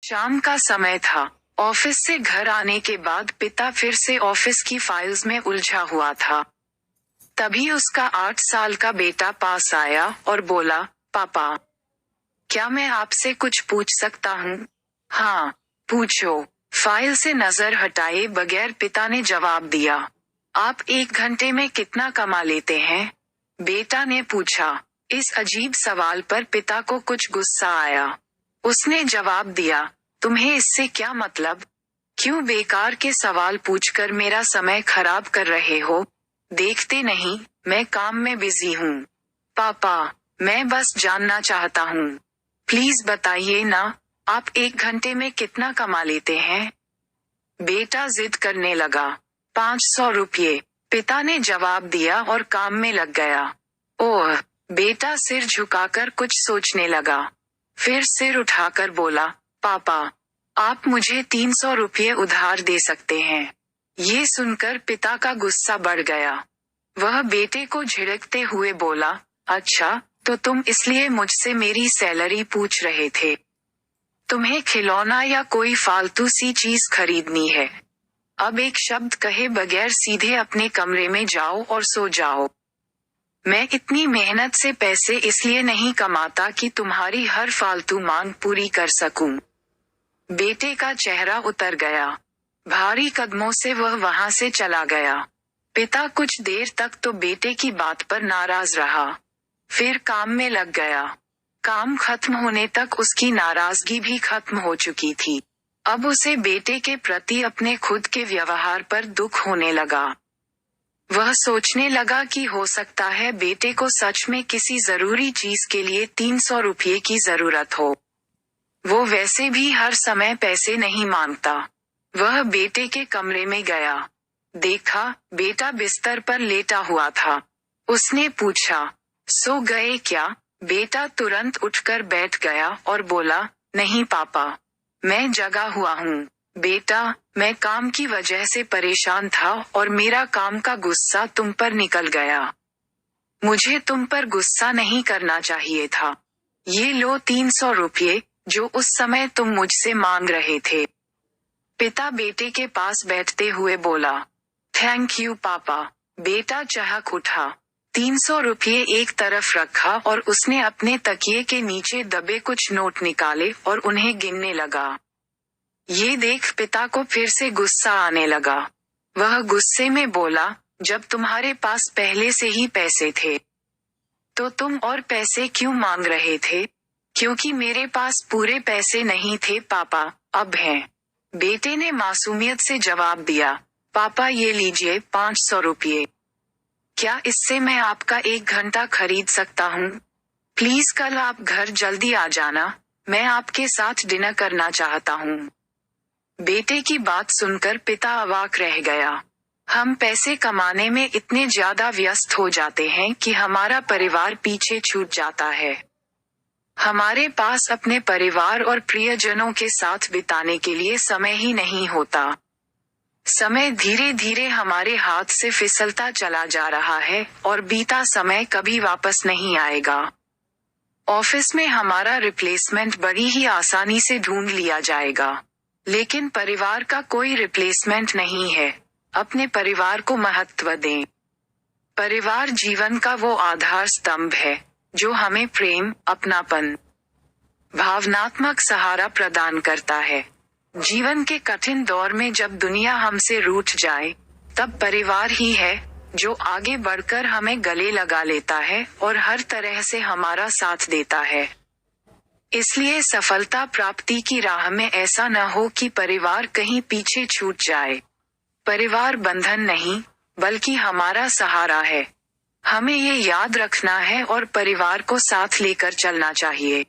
शाम का समय था। ऑफिस से घर आने के बाद पिता फिर से ऑफिस की फाइल्स में उलझा हुआ था। तभी उसका 8 साल का बेटा पास आया और बोला, पापा, क्या मैं आपसे कुछ पूछ सकता हूँ? हाँ, पूछो। फाइल से नजर हटाए बगैर पिता ने जवाब दिया। आप 1 घंटे में कितना कमा लेते हैं? बेटा ने पूछा। इस अजीब सवाल पर पिता को कुछ गुस्सा आया। उसने जवाब दिया, तुम्हें इससे क्या मतलब? क्यों बेकार के सवाल पूछकर मेरा समय खराब कर रहे हो? देखते नहीं, मैं काम में बिजी हूँ। पापा, मैं बस जानना चाहता हूँ। प्लीज बताइए ना, आप 1 घंटे में कितना कमा लेते हैं? बेटा जिद करने लगा। 500 रुपये, पिता ने जवाब दिया और काम में लग गया। ओह, बेटा सिर झुकाकर कुछ सोचने लगा। फिर सिर उठाकर बोला, पापा, आप मुझे 300 रुपये उधार दे सकते हैं। ये सुनकर पिता का गुस्सा बढ़ गया। वह बेटे को झिड़कते हुए बोला, अच्छा, तो तुम इसलिए मुझसे मेरी सैलरी पूछ रहे थे? तुम्हें खिलौना या कोई फालतू सी चीज खरीदनी है? अब एक शब्द कहे बगैर सीधे अपने कमरे में जाओ और सो जाओ। मैं इतनी मेहनत से पैसे इसलिए नहीं कमाता कि तुम्हारी हर फालतू मांग पूरी कर सकूं। बेटे का चेहरा उतर गया। भारी कदमों से वह वहां से चला गया। पिता कुछ देर तक तो बेटे की बात पर नाराज रहा, फिर काम में लग गया। काम खत्म होने तक उसकी नाराजगी भी खत्म हो चुकी थी। अब उसे बेटे के प्रति अपने खुद के व्यवहार पर दुख होने लगा। वह सोचने लगा कि हो सकता है बेटे को सच में किसी जरूरी चीज के लिए 300 रुपये की जरूरत हो। वो वैसे भी हर समय पैसे नहीं मांगता। वह बेटे के कमरे में गया। देखा, बेटा बिस्तर पर लेटा हुआ था। उसने पूछा, सो गए क्या? बेटा तुरंत उठकर बैठ गया और बोला, नहीं पापा, मैं जगा हुआ हूँ। बेटा, मैं काम की वजह से परेशान था और मेरा काम का गुस्सा तुम पर निकल गया। मुझे तुम पर गुस्सा नहीं करना चाहिए था। ये लो 300 रुपये, जो उस समय तुम मुझसे मांग रहे थे। पिता बेटे के पास बैठते हुए बोला, थैंक यू पापा। बेटा चहक उठा। 300 रुपये एक तरफ रखा और उसने अपने तकिए के नीचे दबे कुछ नोट निकाले और उन्हें गिनने लगा। ये देख पिता को फिर से गुस्सा आने लगा। वह गुस्से में बोला, जब तुम्हारे पास पहले से ही पैसे थे, तो तुम और पैसे क्यों मांग रहे थे? क्योंकि मेरे पास पूरे पैसे नहीं थे पापा, अब हैं। बेटे ने मासूमियत से जवाब दिया, पापा ये लीजिए 500 रुपये। क्या इससे मैं आपका 1 घंटा खरीद सकता हूँ? प्लीज कल आप घर जल्दी आ जाना, मैं आपके साथ डिनर करना चाहता हूँ। बेटे की बात सुनकर पिता अवाक रह गया। हम पैसे कमाने में इतने ज्यादा व्यस्त हो जाते हैं कि हमारा परिवार पीछे छूट जाता है। हमारे पास अपने परिवार और प्रियजनों के साथ बिताने के लिए समय ही नहीं होता। समय धीरे धीरे हमारे हाथ से फिसलता चला जा रहा है और बीता समय कभी वापस नहीं आएगा। ऑफिस में हमारा रिप्लेसमेंट बड़ी ही आसानी से ढूंढ लिया जाएगा, लेकिन परिवार का कोई रिप्लेसमेंट नहीं है। अपने परिवार को महत्व दें। परिवार जीवन का वो आधार स्तंभ है जो हमें प्रेम, अपनापन, भावनात्मक सहारा प्रदान करता है। जीवन के कठिन दौर में जब दुनिया हमसे रूठ जाए, तब परिवार ही है जो आगे बढ़कर हमें गले लगा लेता है और हर तरह से हमारा साथ देता है। इसलिए सफलता प्राप्ति की राह में ऐसा न हो कि परिवार कहीं पीछे छूट जाए। परिवार बंधन नहीं, बल्कि हमारा सहारा है। हमें ये याद रखना है और परिवार को साथ लेकर चलना चाहिए।